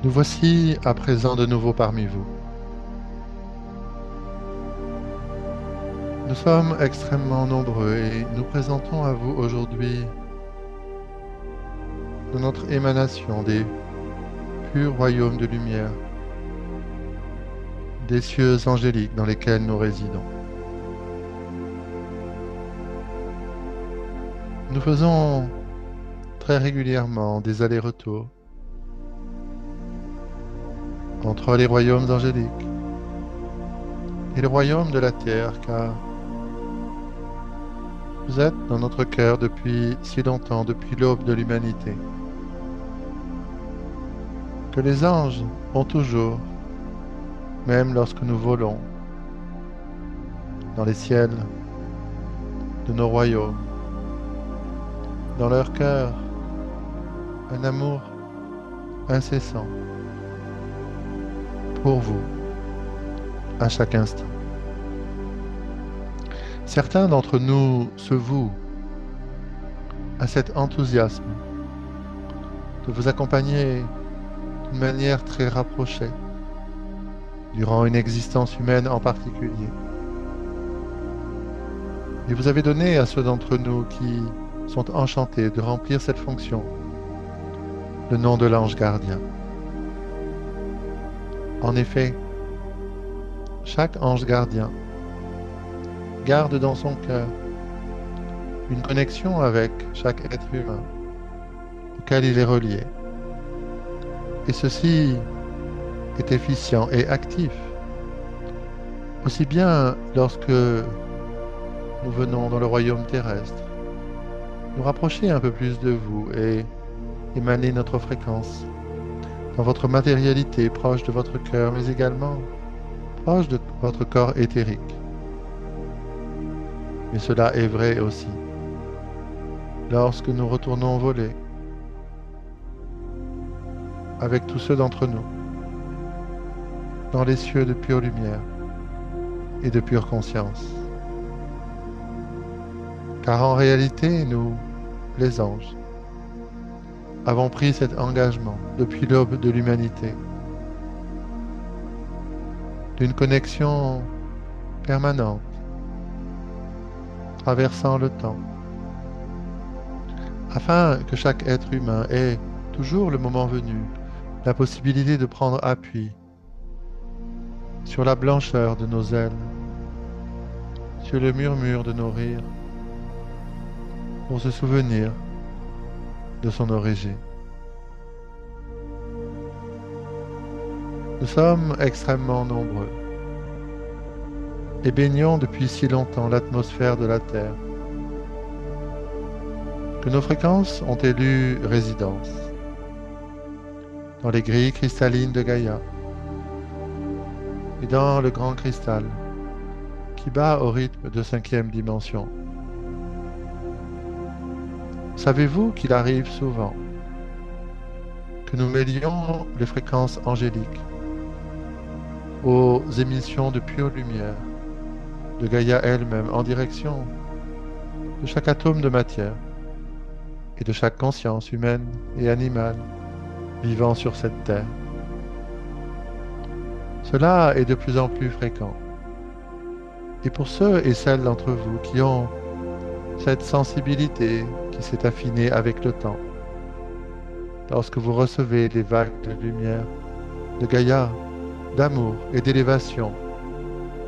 Nous voici à présent de nouveau parmi vous. Nous sommes extrêmement nombreux et nous présentons à vous aujourd'hui de notre émanation des purs royaumes de lumière, des cieux angéliques dans lesquels nous résidons. Nous faisons très régulièrement des allers-retours entre les royaumes angéliques et le royaume de la terre, car vous êtes dans notre cœur depuis si longtemps, depuis l'aube de l'humanité, que les anges ont toujours, même lorsque nous volons dans les ciels de nos royaumes, dans leur cœur, un amour incessant pour vous à chaque instant. Certains d'entre nous se vouent à cet enthousiasme de vous accompagner d'une manière très rapprochée durant une existence humaine en particulier. Et vous avez donné à ceux d'entre nous qui sont enchantés de remplir cette fonction le nom de l'ange gardien. En effet, chaque ange gardien garde dans son cœur une connexion avec chaque être humain auquel il est relié. Et ceci est efficient et actif, aussi bien lorsque nous venons dans le royaume terrestre, nous rapprocher un peu plus de vous et émaner notre fréquence dans votre matérialité proche de votre cœur, mais également proche de votre corps éthérique. Mais cela est vrai aussi lorsque nous retournons voler avec tous ceux d'entre nous dans les cieux de pure lumière et de pure conscience. Car en réalité, nous, les anges, avons pris cet engagement depuis l'aube de l'humanité d'une connexion permanente, traversant le temps, afin que chaque être humain ait toujours le moment venu la possibilité de prendre appui sur la blancheur de nos ailes, sur le murmure de nos rires, pour se souvenir de son origine. Nous sommes extrêmement nombreux et baignons depuis si longtemps l'atmosphère de la Terre que nos fréquences ont élu résidence dans les grilles cristallines de Gaïa et dans le grand cristal qui bat au rythme de 5e dimension. Savez-vous qu'il arrive souvent que nous mêlions les fréquences angéliques aux émissions de pure lumière de Gaïa elle-même en direction de chaque atome de matière et de chaque conscience humaine et animale vivant sur cette terre? Cela est de plus en plus fréquent. Et pour ceux et celles d'entre vous qui ont cette sensibilité qui s'est affinée avec le temps, lorsque vous recevez les vagues de lumière, de Gaïa, d'amour et d'élévation,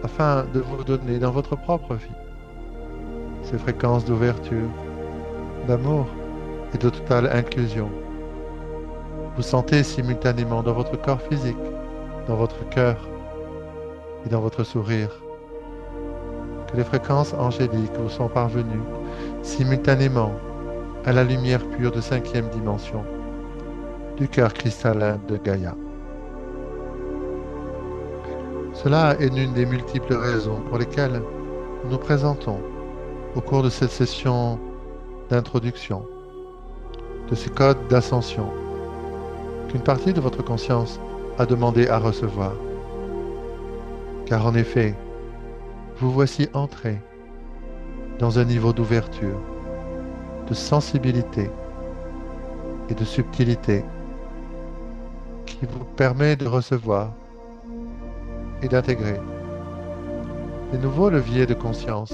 afin de vous donner dans votre propre vie ces fréquences d'ouverture, d'amour et de totale inclusion. Vous sentez simultanément dans votre corps physique, dans votre cœur et dans votre sourire que les fréquences angéliques vous sont parvenues simultanément à la lumière pure de 5e dimension du cœur cristallin de Gaïa. Cela est l'une des multiples raisons pour lesquelles nous nous présentons au cours de cette session d'introduction, de ces codes d'ascension qu'une partie de votre conscience a demandé à recevoir. Car en effet, vous voici entré dans un niveau d'ouverture, de sensibilité et de subtilité qui vous permet de recevoir et d'intégrer des nouveaux leviers de conscience,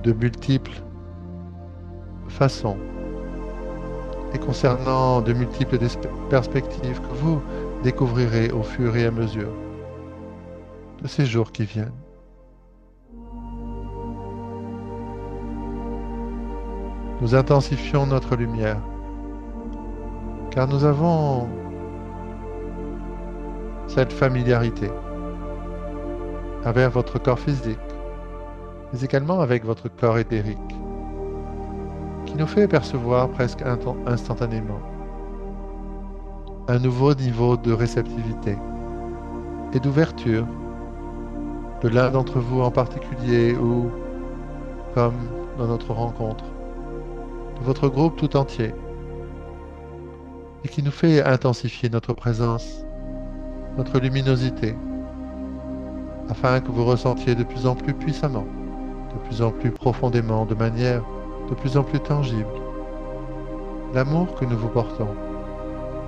de multiples façons et concernant de multiples perspectives que vous découvrirez au fur et à mesure de ces jours qui viennent. Nous intensifions notre lumière car nous avons cette familiarité avec votre corps physique, mais également avec votre corps éthérique, qui nous fait percevoir presque instantanément un nouveau niveau de réceptivité et d'ouverture de l'un d'entre vous en particulier ou, comme dans notre rencontre, de votre groupe tout entier, et qui nous fait intensifier notre présence, notre luminosité, afin que vous ressentiez de plus en plus puissamment, de plus en plus profondément, de manière de plus en plus tangible, l'amour que nous vous portons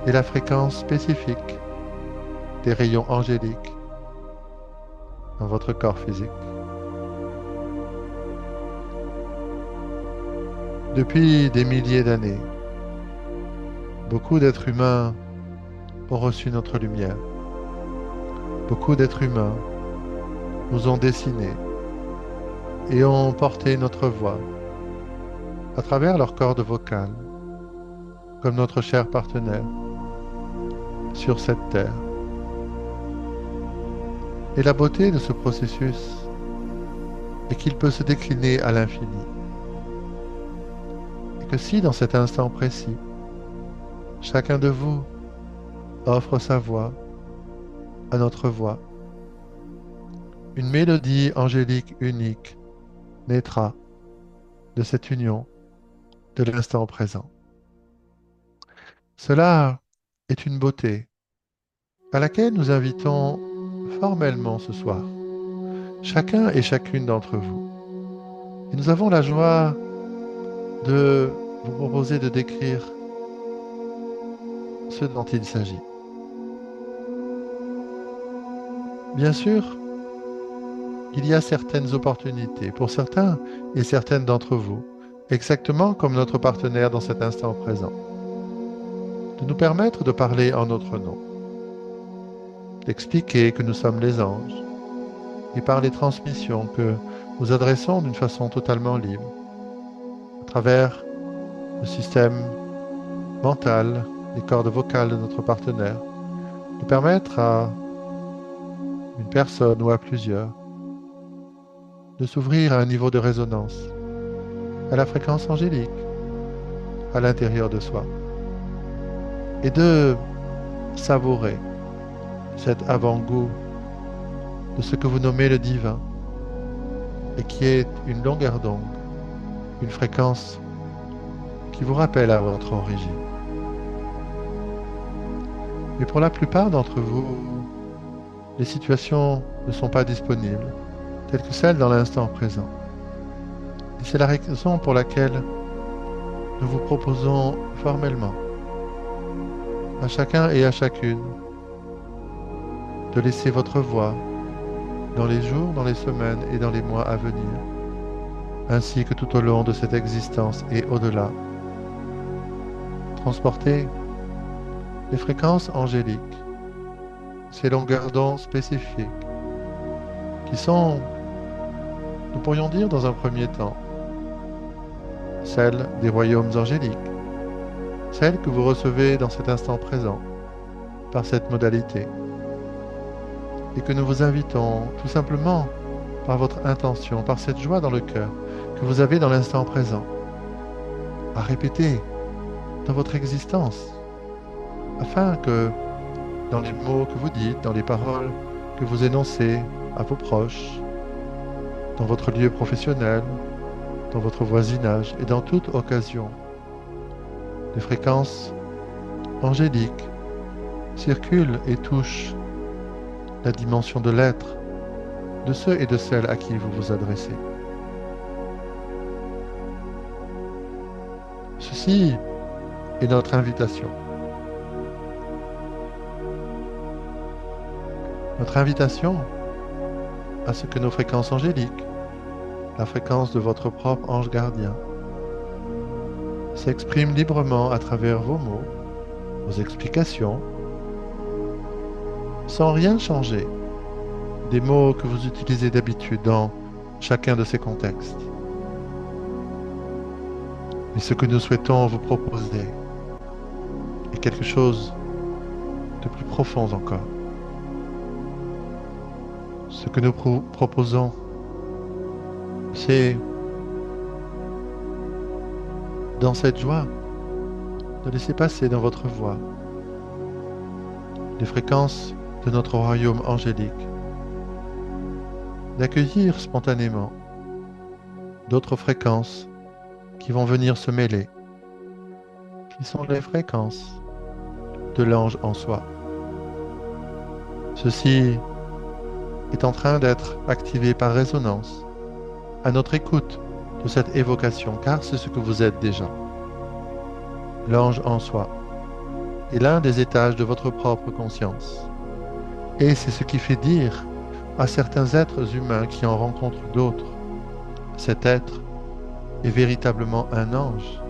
et la fréquence spécifique des rayons angéliques dans votre corps physique. Depuis des milliers d'années, beaucoup d'êtres humains ont reçu notre lumière. Beaucoup d'êtres humains nous ont dessinés et ont porté notre voix à travers leur corde vocale, comme notre cher partenaire sur cette terre. Et la beauté de ce processus est qu'il peut se décliner à l'infini. Et que si dans cet instant précis, chacun de vous offre sa voix à notre voix, une mélodie angélique unique naîtra de cette union de l'instant présent. Cela est une beauté à laquelle nous invitons formellement ce soir, chacun et chacune d'entre vous. Et nous avons la joie de vous proposer de décrire ce dont il s'agit. Bien sûr, il y a certaines opportunités pour certains et certaines d'entre vous, exactement comme notre partenaire dans cet instant présent, de nous permettre de parler en notre nom, d'expliquer que nous sommes les anges, et par les transmissions que nous adressons d'une façon totalement libre, à travers le système mental, les cordes vocales de notre partenaire, de permettre à une personne ou à plusieurs de s'ouvrir à un niveau de résonance, à la fréquence angélique, à l'intérieur de soi, et de savourer cet avant-goût de ce que vous nommez le divin, et qui est une longueur d'onde, une fréquence qui vous rappelle à votre origine. Mais pour la plupart d'entre vous, les situations ne sont pas disponibles, telles que celles dans l'instant présent. Et c'est la raison pour laquelle nous vous proposons formellement, à chacun et à chacune, de laisser votre voix dans les jours, dans les semaines et dans les mois à venir, ainsi que tout au long de cette existence et au-delà, transporter les fréquences angéliques, ces longueurs d'onde spécifiques, qui sont, nous pourrions dire dans un premier temps, celles des royaumes angéliques, celles que vous recevez dans cet instant présent, par cette modalité, et que nous vous invitons tout simplement, par votre intention, par cette joie dans le cœur que vous avez dans l'instant présent, à répéter dans votre existence, afin que dans les mots que vous dites, dans les paroles que vous énoncez à vos proches, dans votre lieu professionnel, dans votre voisinage et dans toute occasion, les fréquences angéliques circulent et touchent la dimension de l'être de ceux et de celles à qui vous vous adressez. Ceci est notre invitation. Notre invitation à ce que nos fréquences angéliques, la fréquence de votre propre ange gardien, s'expriment librement à travers vos mots, vos explications, sans rien changer des mots que vous utilisez d'habitude dans chacun de ces contextes. Mais ce que nous souhaitons vous proposer est quelque chose de plus profond encore. Ce que nous proposons, c'est, dans cette joie, de laisser passer dans votre voix les fréquences de notre royaume angélique, d'accueillir spontanément d'autres fréquences qui vont venir se mêler, qui sont les fréquences de l'ange en soi. Ceci est en train d'être activé par résonance à notre écoute de cette évocation, car c'est ce que vous êtes déjà. L'ange en soi est l'un des étages de votre propre conscience. Et c'est ce qui fait dire à certains êtres humains qui en rencontrent d'autres, cet être est véritablement un ange.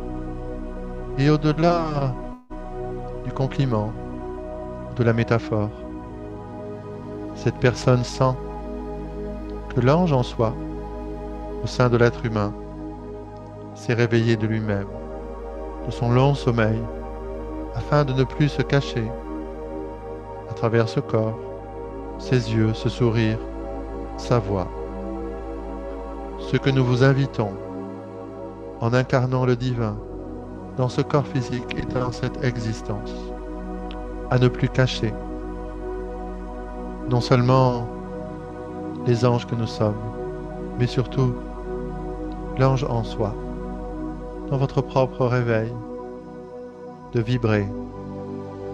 Et au-delà du compliment, de la métaphore, cette personne sent que l'ange en soi, au sein de l'être humain, s'est réveillé de lui-même, de son long sommeil, afin de ne plus se cacher à travers ce corps, ses yeux, ce sourire, sa voix. Ce que nous vous invitons, en incarnant le divin dans ce corps physique et dans cette existence, à ne plus cacher non seulement les anges que nous sommes, mais surtout l'ange en soi, dans votre propre réveil, de vibrer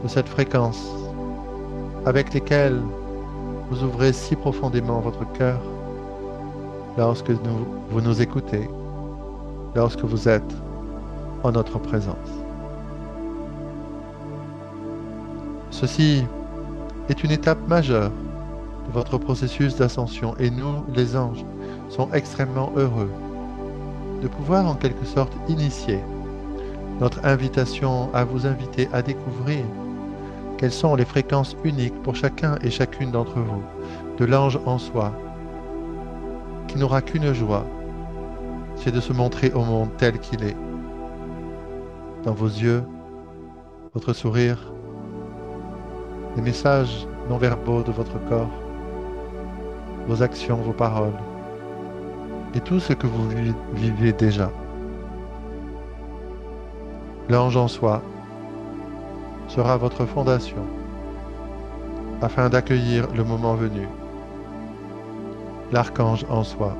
de cette fréquence avec lesquelles vous ouvrez si profondément votre cœur lorsque vous nous écoutez, lorsque vous êtes en notre présence. Ceci est une étape majeure de votre processus d'ascension et nous, les anges, sommes extrêmement heureux de pouvoir en quelque sorte initier notre invitation à vous inviter à découvrir quelles sont les fréquences uniques pour chacun et chacune d'entre vous, de l'ange en soi, qui n'aura qu'une joie, c'est de se montrer au monde tel qu'il est. Dans vos yeux, votre sourire, les messages non-verbaux de votre corps, vos actions, vos paroles, et tout ce que vous vivez déjà. L'ange en soi sera votre fondation afin d'accueillir le moment venu. L'archange en soi,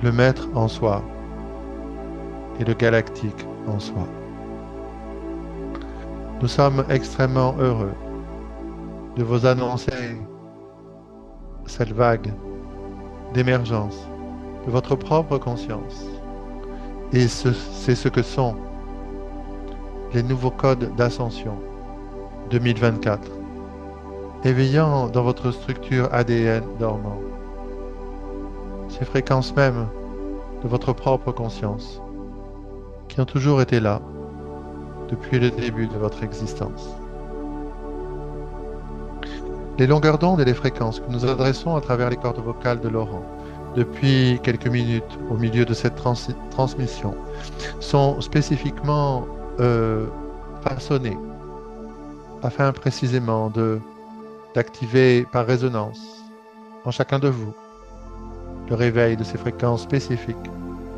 le maître en soi et le galactique en soi. Nous sommes extrêmement heureux de vous annoncer cette vague d'émergence de votre propre conscience. Et c'est ce que sont les nouveaux codes d'ascension 2024, éveillant dans votre structure ADN dormant ces fréquences mêmes de votre propre conscience qui ont toujours été là depuis le début de votre existence. Les longueurs d'onde et les fréquences que nous adressons à travers les cordes vocales de Laurent depuis quelques minutes au milieu de cette transmission sont spécifiquement façonnées afin précisément d'activer par résonance en chacun de vous le réveil de ces fréquences spécifiques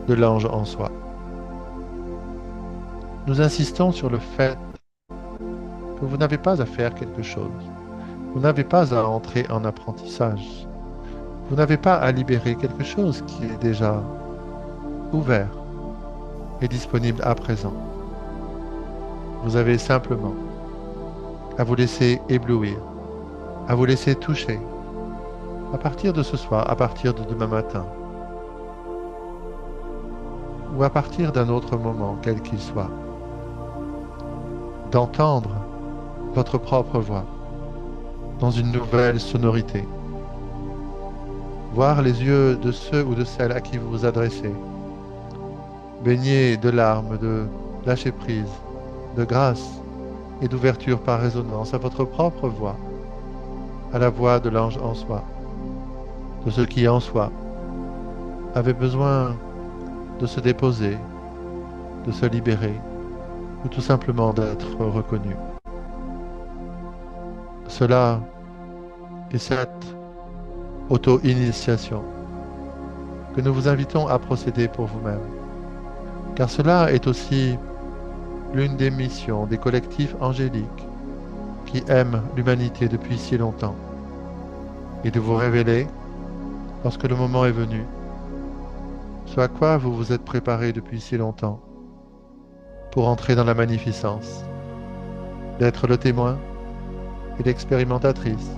de l'ange en soi. Nous insistons sur le fait que vous n'avez pas à faire quelque chose. Vous n'avez pas à entrer en apprentissage. Vous n'avez pas à libérer quelque chose qui est déjà ouvert et disponible à présent. Vous avez simplement à vous laisser éblouir, à vous laisser toucher à partir de ce soir, à partir de demain matin. ou à partir d'un autre moment, quel qu'il soit, d'entendre votre propre voix dans une nouvelle sonorité. Voir les yeux de ceux ou de celles à qui vous vous adressez, baignés de larmes, de lâcher-prise, de grâce et d'ouverture par résonance à votre propre voix, à la voix de l'ange en soi, de ce qui en soi avait besoin de se déposer, de se libérer, ou tout simplement d'être reconnu. Cela est cette auto-initiation que nous vous invitons à procéder pour vous-même, car cela est aussi l'une des missions des collectifs angéliques qui aiment l'humanité depuis si longtemps, et de vous révéler, lorsque le moment est venu, ce à quoi vous vous êtes préparé depuis si longtemps, pour entrer dans la magnificence, d'être le témoin et l'expérimentatrice,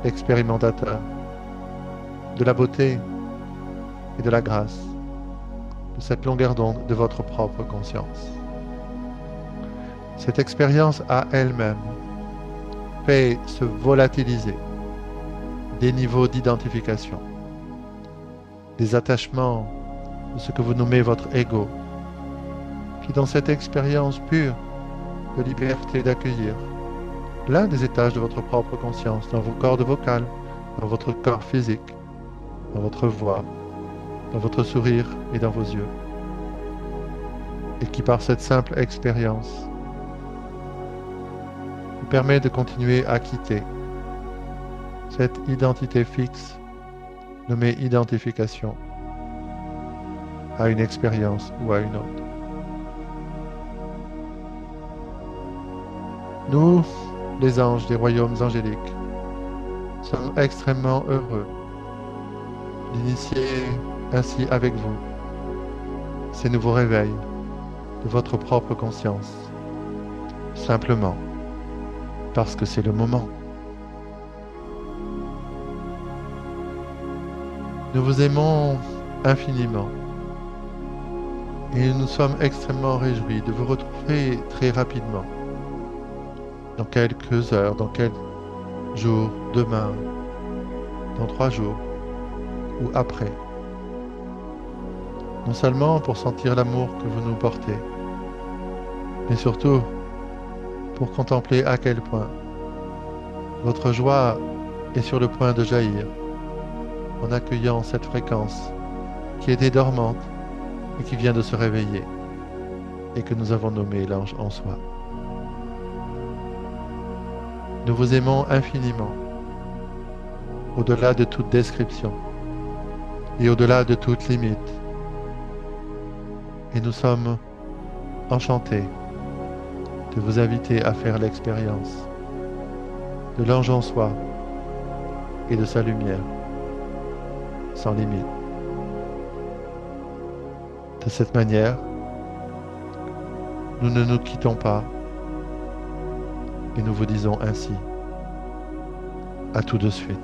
l'expérimentateur, de la beauté et de la grâce, de cette longueur d'onde de votre propre conscience. Cette expérience à elle-même fait se volatiliser des niveaux d'identification, des attachements de ce que vous nommez votre ego, qui dans cette expérience pure de liberté d'accueillir l'un des étages de votre propre conscience dans vos cordes vocales, dans votre corps physique, dans votre voix, dans votre sourire et dans vos yeux, et qui par cette simple expérience vous permet de continuer à quitter cette identité fixe nommée identification à une expérience ou à une autre. Nous, les anges des royaumes angéliques, sommes extrêmement heureux d'initier ainsi avec vous ces nouveaux réveils de votre propre conscience, simplement parce que c'est le moment. Nous vous aimons infiniment et nous sommes extrêmement réjouis de vous retrouver très rapidement, dans quelques heures, dans quelques jours, demain, dans 3 jours ou après. Non seulement pour sentir l'amour que vous nous portez, mais surtout pour contempler à quel point votre joie est sur le point de jaillir en accueillant cette fréquence qui était dormante et qui vient de se réveiller et que nous avons nommée l'ange en soi. Nous vous aimons infiniment, au-delà de toute description et au-delà de toute limite. Et nous sommes enchantés de vous inviter à faire l'expérience de l'ange en soi et de sa lumière sans limite. De cette manière, nous ne nous quittons pas et nous vous disons ainsi à tout de suite.